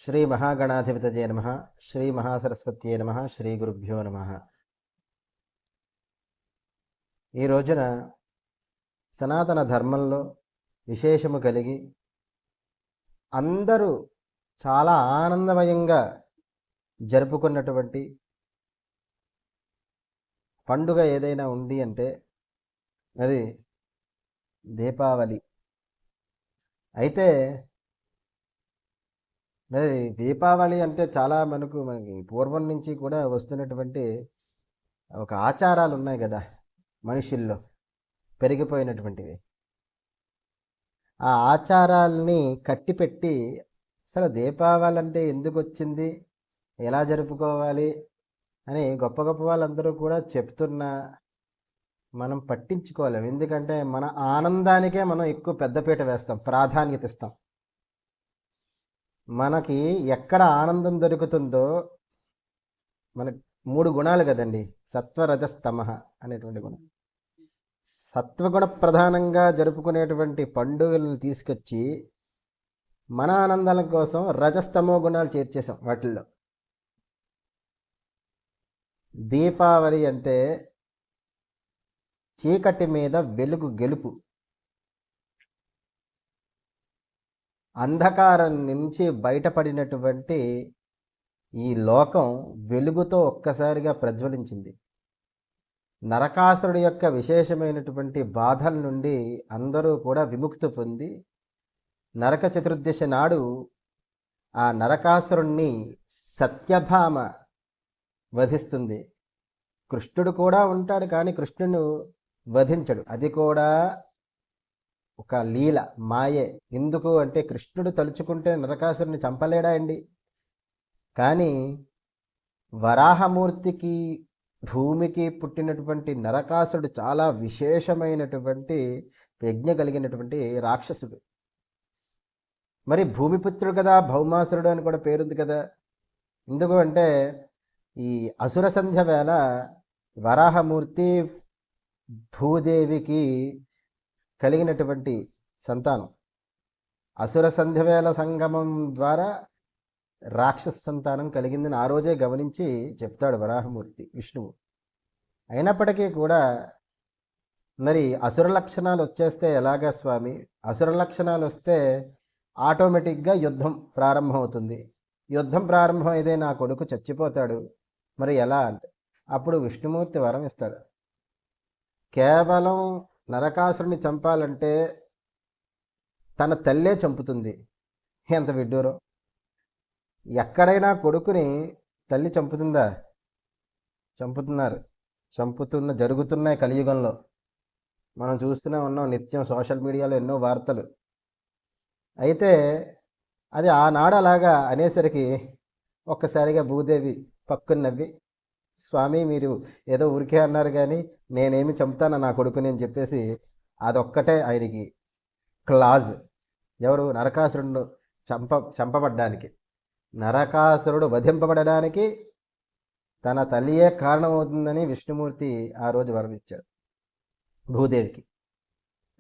శ్రీ మహాగణాధిపతయే నమః. శ్రీ మహాసరస్వత్యే నమః. శ్రీ గురుభ్యో నమః. ఈ రోజున సనాతన ధర్మంలో విశేషము కలిగి అందరూ చాలా ఆనందమయంగా జరుపుకున్నటువంటి పండుగ ఏదైనా ఉంది అంటే అది దీపావళి. అయితే మరి దీపావళి అంటే చాలా మనకి పూర్వం నుంచి కూడా వస్తున్నటువంటి ఒక ఆచారాలు ఉన్నాయి కదా మనుషుల్లో పెరిగిపోయినటువంటివి. ఆ ఆచారాల్ని కట్టిపెట్టి అసలు దీపావళి అంటే ఎందుకు వచ్చింది, ఎలా జరుపుకోవాలి అని గొప్ప గొప్ప వాళ్ళందరూ కూడా చెప్తున్నా మనం పట్టించుకోలేము. ఎందుకంటే మన ఆనందానికే మనం ఎక్కువ పెద్దపీట వేస్తాం, ప్రాధాన్యత ఇస్తాం. మనకి ఎక్కడ ఆనందం దొరుకుతుందో, మనకు 3 గుణాలు కదండి, సత్వరజస్తమః అనేటువంటి గుణం. సత్వగుణ ప్రధానంగా జరుపుకునేటువంటి పండుగలను తీసుకొచ్చి మన ఆనందాల కోసం రజస్తమో గుణాలు చేర్చేసాం వాటిల్లో. దీపావళి అంటే చీకటి మీద వెలుగు గెలుపు, అంధకారం నుంచి బయటపడినటువంటి ఈ లోకం వెలుగుతో ఒక్కసారిగా ప్రజ్వలించింది. నరకాసురుడి యొక్క విశేషమైనటువంటి బాధల నుండి అందరూ కూడా విముక్తి పొంది నరక చతుర్దశి నాడు ఆ నరకాసురుణ్ణి సత్యభామ వధిస్తుంది. కృష్ణుడు కూడా ఉంటాడు, కానీ కృష్ణుడు వధించడు. అది కూడా ఒక లీల, మాయే. ఎందుకు అంటే కృష్ణుడు తలుచుకుంటే నరకాసురుని చంపలేడా అండి? కానీ వరాహమూర్తికి భూమికి పుట్టినటువంటి నరకాసురుడు చాలా విశేషమైనటువంటి ప్రజ్ఞ కలిగినటువంటి రాక్షసుడు. మరి భూమిపుత్రుడు కదా, భౌమాసురుడు అని కూడా పేరుంది కదా. ఎందుకు అంటే ఈ అసుర సంధ్య వేళ వరాహమూర్తి భూదేవికి కలిగినటువంటి సంతానం. అసుర సంధ్యవేళ సంగమం ద్వారా రాక్షస సంతానం కలిగిందని ఆ రోజే గమనించి చెప్తాడు వరాహమూర్తి విష్ణువు. అయినప్పటికీ కూడా మరి అసుర లక్షణాలు వచ్చేస్తే ఎలాగా స్వామి? అసుర లక్షణాలు వస్తే ఆటోమేటిక్గా యుద్ధం ప్రారంభమవుతుంది. యుద్ధం ప్రారంభం అయితే నా కొడుకు చచ్చిపోతాడు, మరి ఎలా అంటే అప్పుడు విష్ణుమూర్తి వరం ఇస్తాడు. కేవలం నరకాసురుని చంపాలంటే తన తల్లే చంపుతుంది. ఎంత విడ్డూరం! ఎక్కడైనా కొడుకుని తల్లి చంపుతుందా? జరుగుతున్నాయి కలియుగంలో. మనం చూస్తూనే ఉన్నాం నిత్యం సోషల్ మీడియాలో ఎన్నో వార్తలు. అయితే అది ఆనాడు అలాగా అనేసరికి ఒక్కసారిగా భూదేవి పక్కున నవ్వి, స్వామి మీరు ఏదో ఊరికే అన్నారు కానీ నేనేమి చంపుతాను నా కొడుకుని అని చెప్పేసి అదొక్కటే ఆయనకి క్లాజ్. ఎవరు? నరకాసురుడు చంపబడ్డానికి, నరకాసురుడు వధింపబడడానికి తన తల్లియే కారణమవుతుందని విష్ణుమూర్తి ఆ రోజు వరమిచ్చాడు భూదేవికి.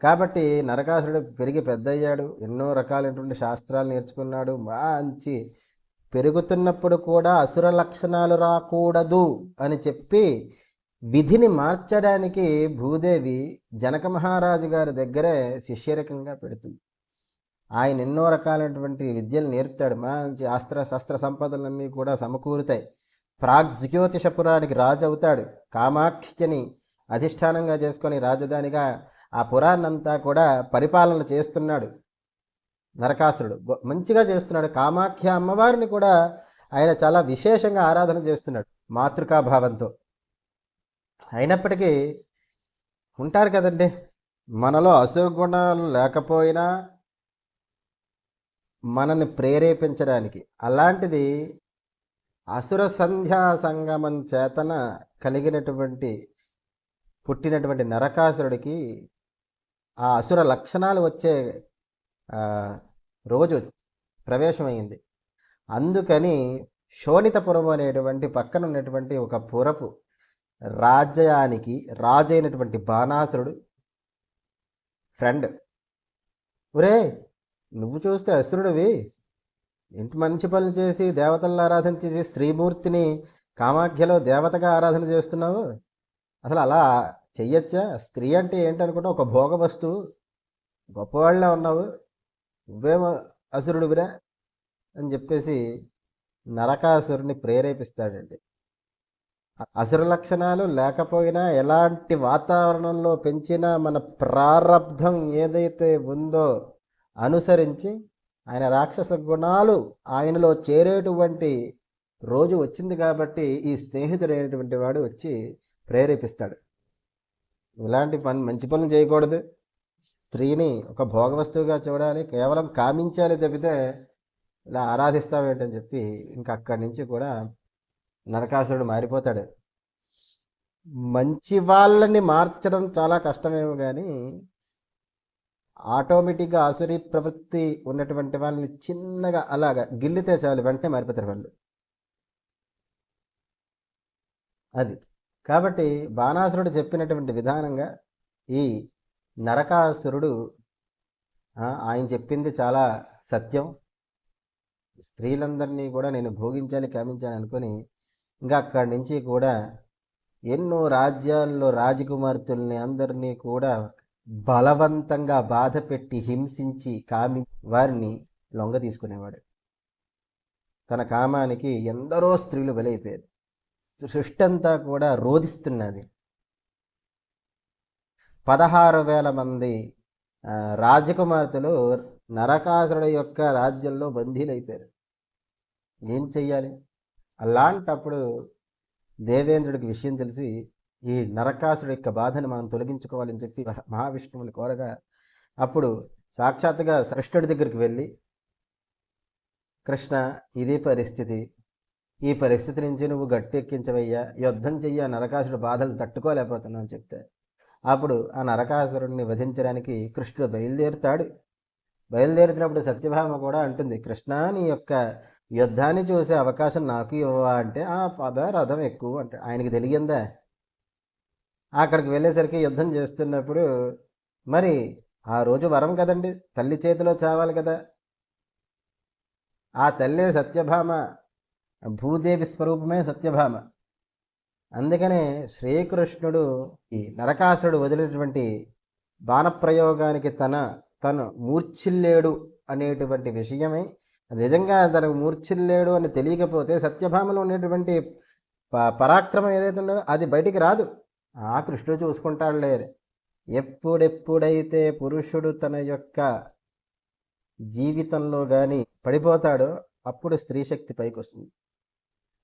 కాబట్టి నరకాసురుడు పెరిగి పెద్దయ్యాడు, ఎన్నో రకాలైనటువంటి శాస్త్రాలు నేర్చుకున్నాడు. మంచి పెరుగుతున్నప్పుడు కూడా అసుర లక్షణాలు రాకూడదు అని చెప్పి విధిని మార్చడానికి భూదేవి జనక మహారాజు గారి దగ్గరే శిష్యరకంగా పెడుతుంది. ఆయన ఎన్నో రకాలైనటువంటి విద్యలు నేర్పుతాడు. మంచి శస్త్ర సంపదలన్నీ కూడా సమకూరుతాయి. ప్రాగ్జ్యోతిషపురానికి రాజు అవుతాడు. కామాఖ్యని అధిష్టానంగా చేసుకొని రాజధానిగా ఆ పురాన్నంతా కూడా పరిపాలన చేస్తున్నాడు. నరకాసురుడు మంచిగా చేస్తున్నాడు. కామాఖ్య అమ్మవారిని కూడా ఆయన చాలా విశేషంగా ఆరాధన చేస్తున్నాడు మాతృకాభావంతో. అయినప్పటికీ ఉంటారు కదండి మనలో అసుర గుణాలు లేకపోయినా మనల్ని ప్రేరేపించడానికి. అలాంటిది అసుర సంధ్యా సంగమం చేతన పుట్టినటువంటి నరకాసురుడికి ఆ అసుర లక్షణాలు వచ్చే రోజు ప్రవేశమైంది. అందుకని శోణితపురం అనేటువంటి పక్కన ఉన్నటువంటి ఒక పురపు రాజ్యానికి రాజైనటువంటి బాణాసురుడు ఫ్రెండ్, ఒరే నువ్వు చూస్తే అసురుడివి, ఇంటి మంచి పనులు చేసి దేవతలను ఆరాధన చేసి స్త్రీమూర్తిని కామాఖ్యలో దేవతగా ఆరాధన చేస్తున్నావు. అసలు అలా చెయ్యొచ్చా? స్త్రీ అంటే ఏంటనుకుంటా ఒక భోగ వస్తువు. గొప్పవాళ్ళ ఉన్నావు, నువ్వేమో అసురుడివిరా అని చెప్పేసి నరకాసురుని ప్రేరేపిస్తాడండి. అసుర లక్షణాలు లేకపోయినా ఎలాంటి వాతావరణంలో పెంచినా మన ప్రారబ్ధం ఏదైతే ఉందో అనుసరించి ఆయన రాక్షస గుణాలు ఆయనలో చేరేటువంటి రోజు వచ్చింది కాబట్టి ఈ స్నేహితుడైనటువంటి వాడు వచ్చి ప్రేరేపిస్తాడు. ఇలాంటి మంచి పనులు చేయకూడదు, స్త్రీని ఒక భోగ వస్తువుగా చూడాలి, కేవలం కామించాలి తప్పితే ఇలా ఆరాధిస్తావేంటని చెప్పి ఇంకా అక్కడి నుంచి కూడా నరకాసురుడు మారిపోతాడు. మంచి వాళ్ళని మార్చడం చాలా కష్టమేమో కానీ ఆటోమేటిక్గా ఆసురీ ప్రవృత్తి ఉన్నటువంటి వాళ్ళని చిన్నగా అలాగా గిల్లితే చాలు వెంటనే మారిపోతారు వాళ్ళు. అది కాబట్టి బాణాసురుడు చెప్పినటువంటి విధానంగా ఈ నరకాసురుడు ఆయన చెప్పింది చాలా సత్యం. స్త్రీలందరినీ కూడా నేను భోగించాలి కామించాలి అనుకొని ఇంకా అక్కడి నుంచి కూడా ఎన్నో రాజ్యాల్లో రాజకుమార్తెల్ని అందరినీ కూడా బలవంతంగా బాధ పెట్టి హింసించి కామి వారిని లొంగ తీసుకునేవాడు. తన కామానికి ఎందరో స్త్రీలు బలైపోయారు. సృష్టి అంతా కూడా రోధిస్తున్నది. 16,000 మంది రాజకుమార్తెలు నరకాసురుడు యొక్క రాజ్యంలో బందీలైపోయారు. ఏం చెయ్యాలి? అలాంటప్పుడు దేవేంద్రుడికి విషయం తెలిసి ఈ నరకాసురుడు యొక్క బాధను మనం తొలగించుకోవాలని చెప్పి మహావిష్ణువుని కోరగా అప్పుడు సాక్షాత్తుగా కృష్ణుడి దగ్గరికి వెళ్ళి, కృష్ణ ఇదే పరిస్థితి, ఈ పరిస్థితి నుంచి నువ్వు గట్టెక్కించవయ్యా, యుద్ధం చెయ్య, నరకాసురుడు బాధలు తట్టుకోలేకపోతున్నావు అని చెప్తే అప్పుడు ఆ నరకాసురుడిని వధించడానికి కృష్ణుడు బయలుదేరుతాడు. బయలుదేరుతున్నప్పుడు సత్యభామ కూడా అంటుంది, కృష్ణ నీ యొక్క యుద్ధాన్ని చూసే అవకాశం నాకు ఇవ్వవా అంటే ఆ పద రథం ఎక్కువ అంటే ఆయనకి తెలియందా? అక్కడికి వెళ్ళేసరికి యుద్ధం చేస్తున్నప్పుడు మరి ఆ రోజు వరం కదండి, తల్లి చేతిలో చావాలి కదా. ఆ తల్లి సత్యభామ, భూదేవి స్వరూపమే సత్యభామ. అందుకనే శ్రీకృష్ణుడు ఈ నరకాసురుడు వదిలినటువంటి బాణప్రయోగానికి తను మూర్ఛిల్లేడు అనేటువంటి విషయమే, నిజంగా తనకు మూర్ఛిల్లేడు అని తెలియకపోతే సత్యభామలో ఉండేటువంటి పరాక్రమం ఏదైతే ఉన్నదో అది బయటికి రాదు. ఆ కృష్ణుడు చూసుకుంటాడులే. ఎప్పుడెప్పుడైతే పురుషుడు తన యొక్క జీవితంలో కానీ పడిపోతాడో అప్పుడు స్త్రీ శక్తి పైకి వస్తుంది.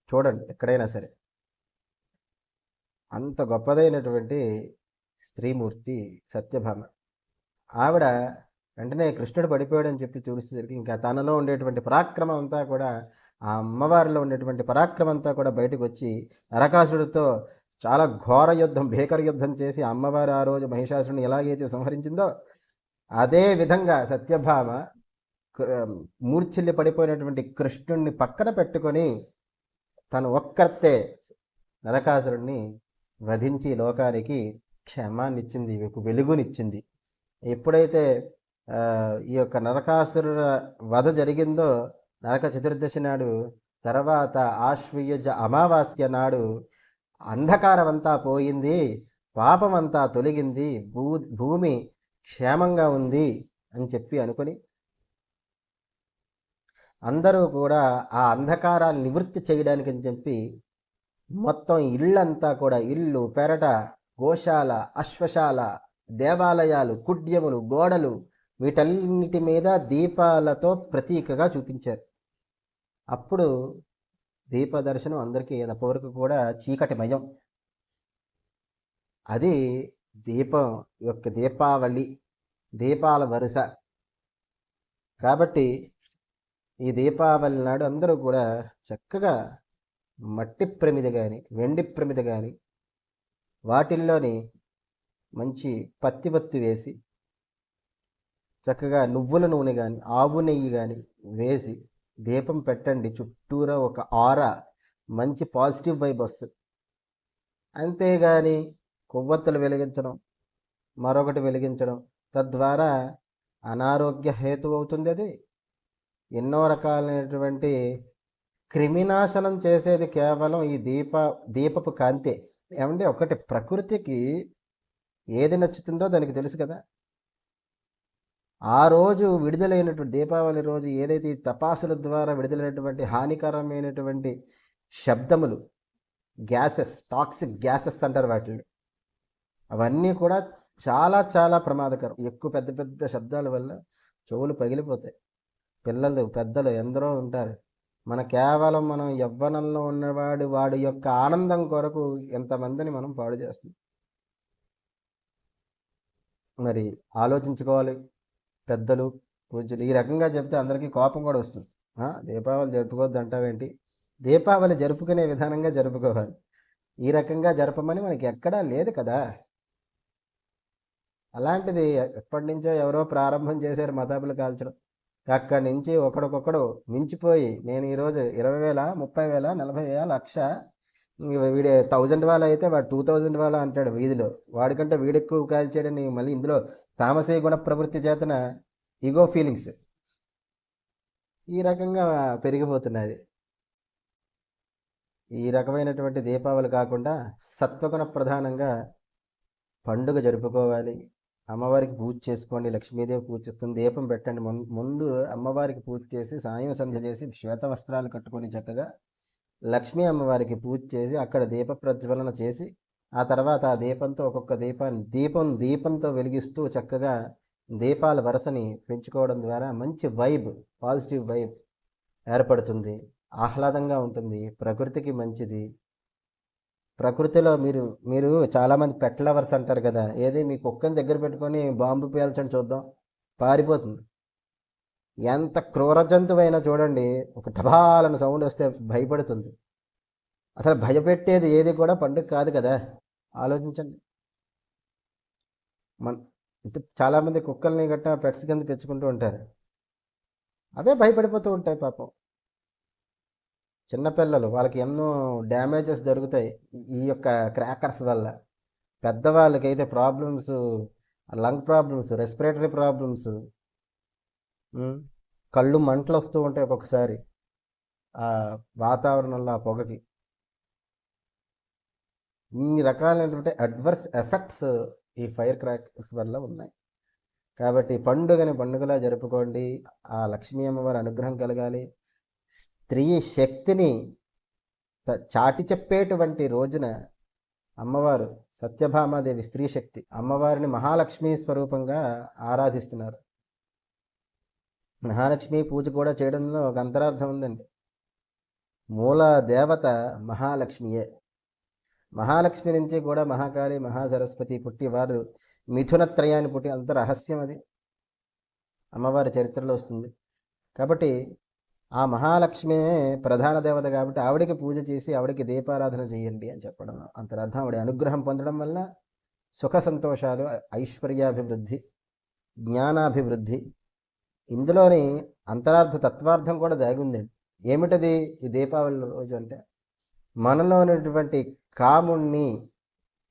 చూడండి ఎక్కడైనా సరే అంత గొప్పదైనటువంటి స్త్రీమూర్తి సత్యభామ. ఆవిడ వెంటనే కృష్ణుడు పడిపోయాడని చెప్పి చూసేసరికి ఇంకా తనలో ఉండేటువంటి పరాక్రమం అంతా కూడా, ఆ అమ్మవారిలో ఉండేటువంటి పరాక్రమం అంతా కూడా బయటకు వచ్చి నరకాసురుడితో చాలా ఘోర యుద్ధం, భీకర యుద్ధం చేసి అమ్మవారు ఆ రోజు మహిషాసురుని ఎలాగైతే సంహరించిందో అదే విధంగా సత్యభామ మూర్ఛిల్లి పడిపోయినటువంటి కృష్ణుడిని పక్కన పెట్టుకొని తను ఒక్కర్తే నరకాసురుడిని వధించి లోకానికి క్షమాన్నిచ్చింది, వెలుగునిచ్చింది. ఎప్పుడైతే ఈ యొక్క నరకాసురుల వధ జరిగిందో నరక చతుర్దశి నాడు, తర్వాత ఆశ్వయుజ అమావాస్య నాడు అంధకారం అంతా పోయింది, పాపం అంతా తొలగింది, భూమి క్షేమంగా ఉంది అని చెప్పి అనుకొని అందరూ కూడా ఆ అంధకారాన్ని నివృత్తి చేయడానికి అని చెప్పి మొత్తం ఇళ్ళంతా కూడా, ఇల్లు, పెరట, గోశాల, అశ్వశాల, దేవాలయాలు, కుడ్యములు, గోడలు, వీటన్నిటి మీద దీపాలతో ప్రతీకగా చూపించారు. అప్పుడు దీపదర్శనం అందరికీ అప్పటివరకు కూడా చీకటిమయం. అది దీపం యొక్క దీపావళి, దీపాల వరుస. కాబట్టి ఈ దీపావళి నాడు అందరూ కూడా చక్కగా మట్టి ప్రమిద కానీ వెండి ప్రమిద కానీ వాటిల్లోని మంచి పత్తి వేసి చక్కగా నువ్వుల నూనె కానీ ఆవు నెయ్యి కానీ వేసి దీపం పెట్టండి. చుట్టూరా ఒక ఆరా మంచి పాజిటివ్ వైబ్ వస్తుంది. అంతేగాని కొవ్వొత్తులు వెలిగించడం, మరొకటి వెలిగించడం తద్వారా అనారోగ్య హేతు అవుతుంది. అది ఎన్నో రకాలైనటువంటి క్రిమినాశనం చేసేది కేవలం ఈ దీపపు కాంతే. ఏమంటే ఒకటి ప్రకృతికి ఏది నచ్చుతుందో దానికి తెలుసు కదా. ఆ రోజు విడుదలైనటువంటి దీపావళి రోజు ఏదైతే ఈ టపాసుల ద్వారా విడుదలైనటువంటి హానికరమైనటువంటి శబ్దములు, గ్యాసెస్, టాక్సిక్ గ్యాసెస్ అంటారు వాటిని, అవన్నీ కూడా చాలా చాలా ప్రమాదకరం. ఎక్కువ పెద్ద పెద్ద శబ్దాల వల్ల చెవులు పగిలిపోతాయి. పిల్లలు, పెద్దలు ఎందరో ఉంటారు. కేవలం మనం యవ్వనంలో వాడి యొక్క ఆనందం కొరకు ఎంతమందిని మనం పాడు చేస్తున్నాం. మరి ఆలోచించుకోవాలి పెద్దలు, పూజలు. ఈ రకంగా చెప్తే అందరికీ కోపం కూడా వస్తుంది. దీపావళి జరుపుకోవద్దు అంటావేంటి? దీపావళి జరుపుకునే విధానంగా జరుపుకోవాలి. ఈ రకంగా జరపమని మనకి ఎక్కడా లేదు కదా. అలాంటిది ఎప్పటి నుంచో ఎవరో ప్రారంభం చేశారు మతాబులు కాల్చడం. అక్కడి నుంచి ఒకడికొకడు మించిపోయి, నేను ఈరోజు 20,000, 30,000, 40,000, లక్ష, వీడి 1000 వాళ్ళ అయితే వాడు 2000 వాళ్ళ అంటాడు వీధిలో. వాడికంటే వీడెక్కువ కాల్చాడని మళ్ళీ ఇందులో తామసీ గుణ ప్రవృత్తి చేతన ఈగో ఫీలింగ్స్ ఈ రకంగా పెరిగిపోతున్నది. ఈ రకమైనటువంటి దీపావళి కాకుండా సత్వగుణ ప్రధానంగా పండుగ జరుపుకోవాలి. అమ్మవారికి పూజ చేసుకోండి. లక్ష్మీదేవి పూజ చేస్తుంది. దీపం పెట్టండి. ముందు అమ్మవారికి పూజ చేసి సాయం సంధ్య చేసి శ్వేత వస్త్రాలు కట్టుకొని చక్కగా లక్ష్మీ అమ్మవారికి పూజ చేసి అక్కడ దీప ప్రజ్వలన చేసి ఆ తర్వాత ఆ దీపంతో ఒక్కొక్క దీపంతో వెలిగిస్తూ చక్కగా దీపాల వరసని పెంచుకోవడం ద్వారా మంచి వైబ్, పాజిటివ్ వైబ్ ఏర్పడుతుంది. ఆహ్లాదంగా ఉంటుంది. ప్రకృతికి మంచిది. ప్రకృతిలో మీరు చాలామంది పెట్ లవర్స్ అంటారు కదా. ఏది మీ కుక్కని దగ్గర పెట్టుకొని బాంబు పేల్చండి చూద్దాం, పారిపోతుంది. ఎంత క్రూర జంతువైనా చూడండి, ఒక టబాలను సౌండ్ వస్తే భయపడుతుంది. అసలు భయపెట్టేది ఏది కూడా పండుగ కాదు కదా. ఆలోచించండి. చాలామంది కుక్కల్ని గట్టా పెట్స్ కింద పెంచుకుంటూ ఉంటారు. అవే భయపడిపోతూ ఉంటాయి పాపం. చిన్నపిల్లలు, వాళ్ళకి ఎన్నో డ్యామేజెస్ జరుగుతాయి ఈ యొక్క క్రాకర్స్ వల్ల. పెద్దవాళ్ళకైతే problems, lung problems, respiratory problems, కళ్ళు మంటలు వస్తూ ఉంటాయి ఒక్కొక్కసారి ఆ వాతావరణంలో ఆ పొగకి. ఇన్ని రకాలైనటువంటి అడ్వర్స్ ఎఫెక్ట్స్ ఈ ఫైర్ క్రాకర్స్ వల్ల ఉన్నాయి. కాబట్టి పండుగలా జరుపుకోండి. ఆ లక్ష్మీ అమ్మవారి అనుగ్రహం కలగాలి. స్త్రీ శక్తిని చాటి చెప్పేటువంటి రోజున అమ్మవారు సత్యభామాదేవి స్త్రీ శక్తి, అమ్మవారిని మహాలక్ష్మి స్వరూపంగా ఆరాధిస్తున్నారు. మహాలక్ష్మి పూజ కూడా చేయడంలో ఒక అంతరార్థం ఉందండి. మూల దేవత మహాలక్ష్మియే. మహాలక్ష్మి నుంచి కూడా మహాకాళి, మహాసరస్వతి పుట్టి వారు మిథునత్రయాన్ని పుట్టి, అంత రహస్యం అది అమ్మవారి చరిత్రలో వస్తుంది. కాబట్టి ఆ మహాలక్ష్మి ప్రధాన దేవత కాబట్టి ఆవిడికి పూజ చేసి ఆవిడికి దీపారాధన చేయండి అని చెప్పడం అంతరార్థం. ఆవిడ అనుగ్రహం పొందడం వల్ల సుఖ సంతోషాలు, ఐశ్వర్యాభివృద్ధి, జ్ఞానాభివృద్ధి, ఇందులోని అంతరార్థ తత్వార్థం కూడా దాగి ఉందండి. ఏమిటది ఈ దీపావళి రోజు అంటే, మనలో ఉన్నటువంటి కాముణ్ణి,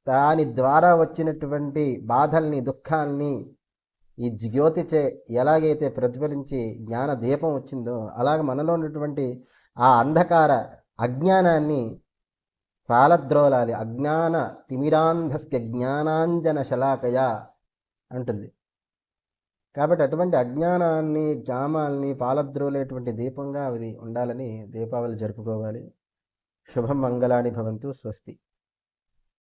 దాని ద్వారా వచ్చినటువంటి బాధల్ని, దుఃఖాల్ని ఈ జ్యోతిచే ఎలాగైతే ప్రజ్వలించి జ్ఞాన దీపం వచ్చిందో అలాగ మనలో ఉన్నటువంటి ఆ అంధకార అజ్ఞానాన్ని పాలద్రోలాలి. అజ్ఞాన తిమిరాంధస్య జ్ఞానాంజన శలాకయ అంటుంది. కాబట్టి అటువంటి అజ్ఞానాన్ని, జామాల్ని పాలద్రోలేటువంటి దీపంగా అది ఉండాలని దీపావళి జరుపుకోవాలి. శుభం మంగళాని భవంతు. స్వస్తి.